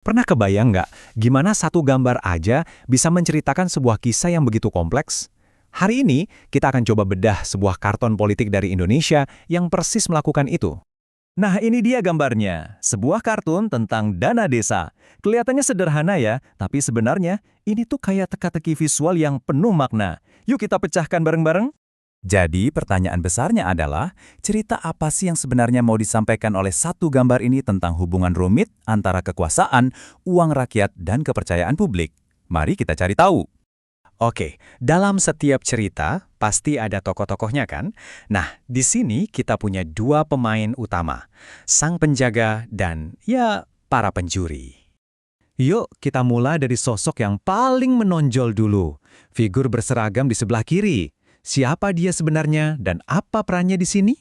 Pernah kebayang nggak gimana satu gambar aja bisa menceritakan sebuah kisah yang begitu kompleks? Hari ini, kita akan coba bedah sebuah karton politik dari Indonesia yang persis melakukan itu. Nah, ini dia gambarnya. Sebuah kartun tentang dana desa. Kelihatannya sederhana ya, tapi sebenarnya ini tuh kayak teka-teki visual yang penuh makna. Yuk kita pecahkan bareng-bareng. Jadi, pertanyaan besarnya adalah, cerita apa sih yang sebenarnya mau disampaikan oleh satu gambar ini tentang hubungan rumit antara kekuasaan, uang rakyat, dan kepercayaan publik? Mari kita cari tahu. Oke, dalam setiap cerita pasti ada tokoh-tokohnya kan? Nah, di sini kita punya dua pemain utama, sang penjaga dan ya para pencuri. Yuk kita mulai dari sosok yang paling menonjol dulu. Figur berseragam di sebelah kiri. Siapa dia sebenarnya dan apa perannya di sini?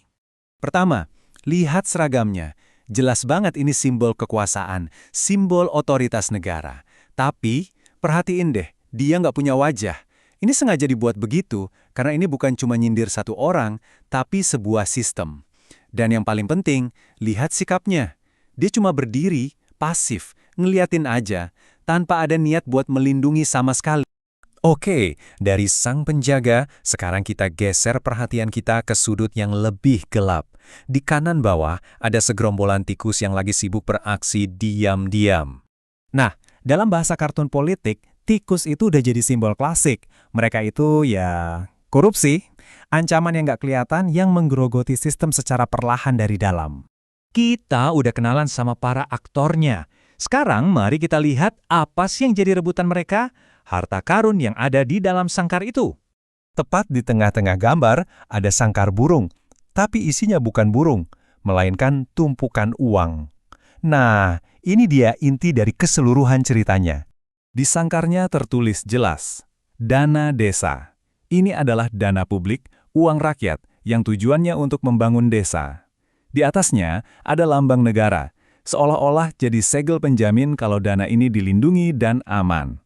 Pertama, lihat seragamnya. Jelas banget ini simbol kekuasaan, simbol otoritas negara. Tapi, perhatiin deh, dia nggak punya wajah. Ini sengaja dibuat begitu, karena ini bukan cuma nyindir satu orang, tapi sebuah sistem. Dan yang paling penting, lihat sikapnya. Dia cuma berdiri, pasif, ngeliatin aja, tanpa ada niat buat melindungi sama sekali. Oke, dari sang penjaga, sekarang kita geser perhatian kita ke sudut yang lebih gelap. Di kanan bawah, ada segerombolan tikus yang lagi sibuk beraksi diam-diam. Nah, dalam bahasa kartun politik, tikus itu udah jadi simbol klasik. Mereka itu ya korupsi, ancaman yang nggak kelihatan yang menggerogoti sistem secara perlahan dari dalam. Kita udah kenalan sama para aktornya. Sekarang mari kita lihat apa sih yang jadi rebutan mereka, harta karun yang ada di dalam sangkar itu. Tepat di tengah-tengah gambar ada sangkar burung, tapi isinya bukan burung, melainkan tumpukan uang. Nah, ini dia inti dari keseluruhan ceritanya. Di sangkarnya tertulis jelas, dana desa. Ini adalah dana publik, uang rakyat, yang tujuannya untuk membangun desa. Di atasnya ada lambang negara, seolah-olah jadi segel penjamin kalau dana ini dilindungi dan aman.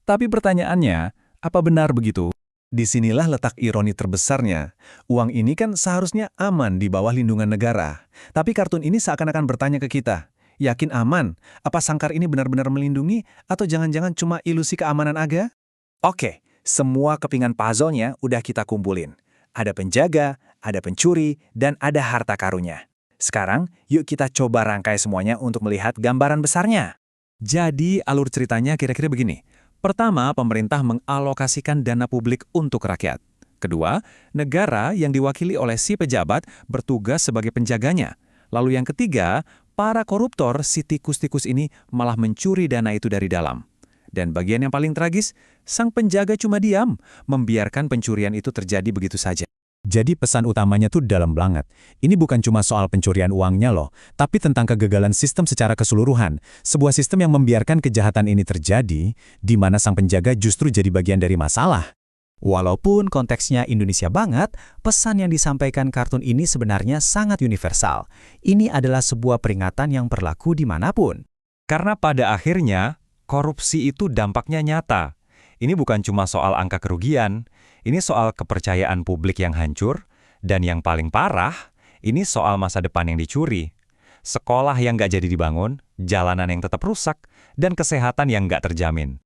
Tapi pertanyaannya, apa benar begitu? Disinilah letak ironi terbesarnya. Uang ini kan seharusnya aman di bawah lindungan negara. Tapi kartun ini seakan-akan bertanya ke kita, yakin aman? Apa sangkar ini benar-benar melindungi? Atau jangan-jangan cuma ilusi keamanan aja? Oke, semua kepingan puzzle-nya udah kita kumpulin. Ada penjaga, ada pencuri, dan ada harta karunnya. Sekarang, yuk kita coba rangkai semuanya untuk melihat gambaran besarnya. Jadi, alur ceritanya kira-kira begini. Pertama, pemerintah mengalokasikan dana publik untuk rakyat. Kedua, negara yang diwakili oleh si pejabat bertugas sebagai penjaganya. Lalu yang ketiga, para koruptor si tikus-tikus ini malah mencuri dana itu dari dalam. Dan bagian yang paling tragis, sang penjaga cuma diam, membiarkan pencurian itu terjadi begitu saja. Jadi pesan utamanya tuh dalam banget. Ini bukan cuma soal pencurian uangnya loh, tapi tentang kegagalan sistem secara keseluruhan. Sebuah sistem yang membiarkan kejahatan ini terjadi, di mana sang penjaga justru jadi bagian dari masalah. Walaupun konteksnya Indonesia banget, pesan yang disampaikan kartun ini sebenarnya sangat universal. Ini adalah sebuah peringatan yang berlaku dimanapun. Karena pada akhirnya, korupsi itu dampaknya nyata. Ini bukan cuma soal angka kerugian, ini soal kepercayaan publik yang hancur, dan yang paling parah, ini soal masa depan yang dicuri. Sekolah yang nggak jadi dibangun, jalanan yang tetap rusak, dan kesehatan yang nggak terjamin.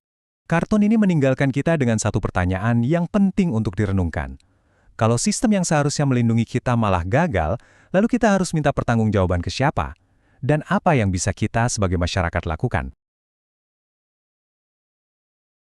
Kartun ini meninggalkan kita dengan satu pertanyaan yang penting untuk direnungkan. Kalau sistem yang seharusnya melindungi kita malah gagal, lalu kita harus minta pertanggungjawaban ke siapa? Dan apa yang bisa kita sebagai masyarakat lakukan?